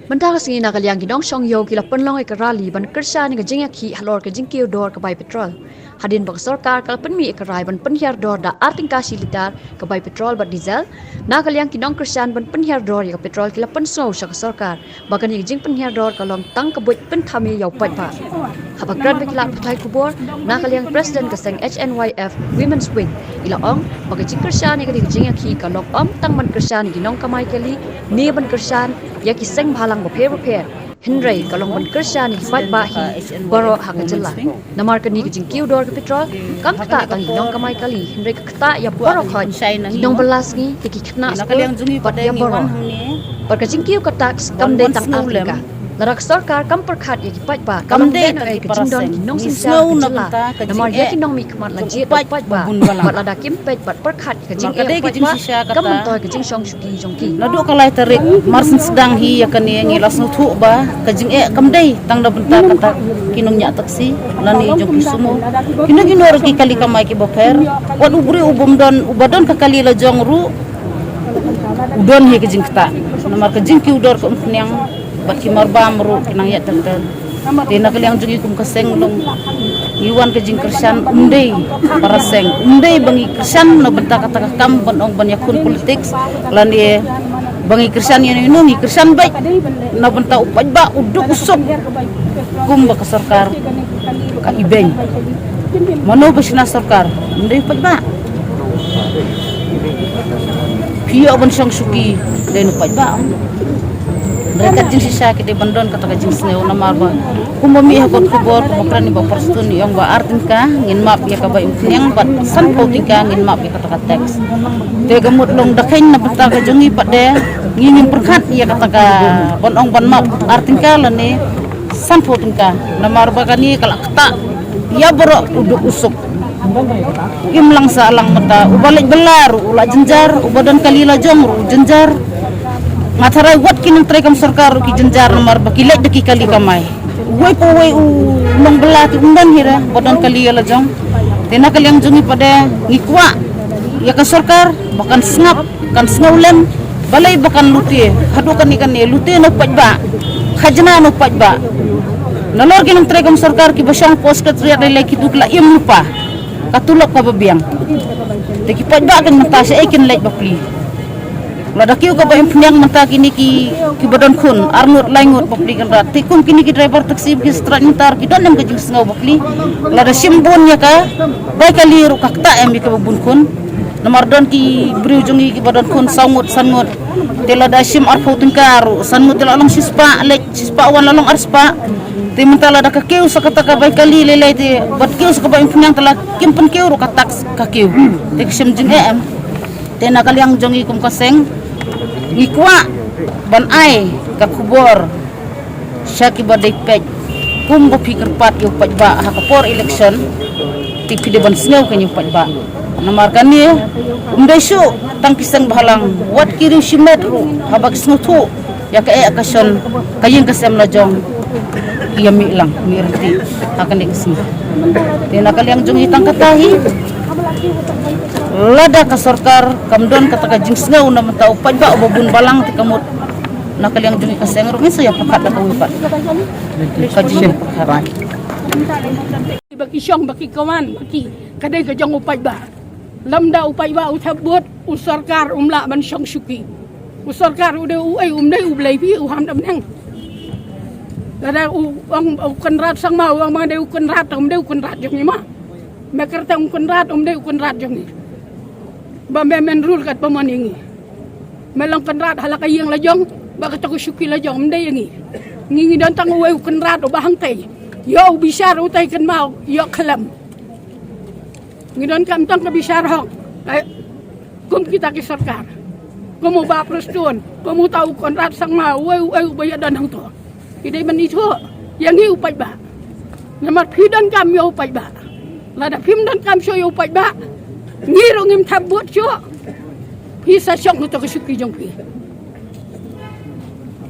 Bentang singi nak liang gidong song yo kila penlong ekarali ban kersa ni gajing ki halor gajing kiu dor ke bai petrol. Hadin bang sarkar kal penmi ekarai ban penhiar dor da arting kasi litar ke bai petrol ban diesel. Nak liang gidong kersan ban penhiar dor ya petrol kila pensau sa sarkar. Bagan ni gajing penhiar dor kalong tang ke buat penthami yau pai pa. Habakran bekila putai kubur nak liang presiden keseng HNYF Women's Wing ila ong bagajing kersan ni gajing ki kalong tang man kersan ginong kamai kali ni ban kersan ya kiseng balang beper Henry kalong ban kersan ni fight ba hi baro hakajalla namar kani gijing kiu dor ke petrol kam kata tang nong kamai kali Henry kata ya baro khoi nong belas ni tiki kena pat ya baro par gijing kiu kata kam de tang afrika Larak sarkar kam perkhat ya kipat ba kam de na ai gijing don nong sinsa namar ya kinong mi kmat la je pat ba mat la da kim pet pat perkhat gijing e kam toy gijing song shuki jongki Nadu kalai tarik marsin sedang hi ya kani ngilas nutu ba kajing kam dei tang da benta kata kinong nya taksi lani jong sumo kino ginor ki kali kamai ki boper wan ubri ubum don ubadon ka kali la jong ru udon hi kajing kata namar kajing ki udor ko mfnyang bat ki marbam ru kinang ya tanten tina kali yang jungi kum kaseng long iwan kajing kersan undei paraseng undei bangi kersan no benta kata kam bonong ban yakun politik lani bangi kersan yang ini kersan baik na benta upaj ba uduk usuk kum ba sarkar ka ibeng mano basina sarkar undei upaj ba pia ban sang suki den upaj ba mereka jing sisa kita bandon kata jing sneu namar ba kumami hakot kubor kumokran ni ba perstun yang ba artin ka ngin map ya ka ba yang bat san pouting ka ngin map ya kata teks te gamut long dakhain na bata ka jungi pade ngin perkhat ya kata ka bonong ban map artin ka lani san pouting ka namar ba kani kala kata ya boro uduk usuk imlang salang mata ubalik belar ula jenjar ubadan kalila jong jenjar Matarai wat kinang trekam sarkar ki jenjar mar bakilek deki kali kamai. Wei po wei long belat undan hira bodan kali ala jong. Tena kali yang jungi pada ngikwa ya ka sarkar bakan snap kan snaulen balai bakan lutie. Hadu kan ikan ne lutie no pajba. Khajna no pajba. Nalor kinang trekam sarkar ki basang pos katriat lai ki dukla im lupa. Katulok ka babiang. Teki pajba kan mata sa ekin lai bakli. Lada kiu ka ba impnyang mata kini ki badan kun arnut laingut bakli kan rat tikun kini ki driver taksi ki strat mintar ki don em ka jing sngau bakli lada simbon ya ka bai kali ru kakta em ka bun kun namar don ki briu jungi ki badan kun sangut sangut tela da sim ar fotin karu sangut tela long sispa lek sispa wan lalong arspa te mentala da ka kiu sakata ka bai kali lelai te bat kiu ka ba impnyang tela kimpen kiu ru katak ka kiu te sim jing em te na kali yang jungi kum kaseng ngikwa ban ai ka kubor syaki badai pej kum go pikir pat yu pajba ha kapor election tipi de ban sneu kan yu pajba namar kan ni umdaisu tang pisang bahalang wat kiri simet ru habak snutu ya ka akason kayin kasem la jong iya mi lang mi reti akan dikesem tena kali yang jong hitang katahi lada ka sarkar kamdon kata ka jing sneu na mata upaj ba obun balang ti kamut nakal yang jung ka sengro miso ya pakat ka wipat ka jing pakat baki syong baki kawan baki kadai ka jong upaj ba lamda upaj ba uthabut usarkar umla ban syong syuki usarkar ude uai umdai ublai pi uham dam nang lada ang kenrat sang mau ang made kenrat umdai kenrat jong ni ma mekerta kenrat umdai kenrat jong ni ba men rule kat pamon ingi melang kenrat halaka yang lajong ba kata syuki lajong mendai ingi ngingi dan tang uwe kenrat o bahang tay yo bisar utay kan mau yo kalam ngidon kam tang ka bisar hong ay kum kita ki sarkar kumu ba prestun kumu tahu kenrat sang mau uwe bayad dan hang to idai man itu yang hi upaj ba namat pidan kam yo upaj ba lada pim dan kam so yo upaj ba ngiro ngim tabut cho pisa syok no to syuki jong pi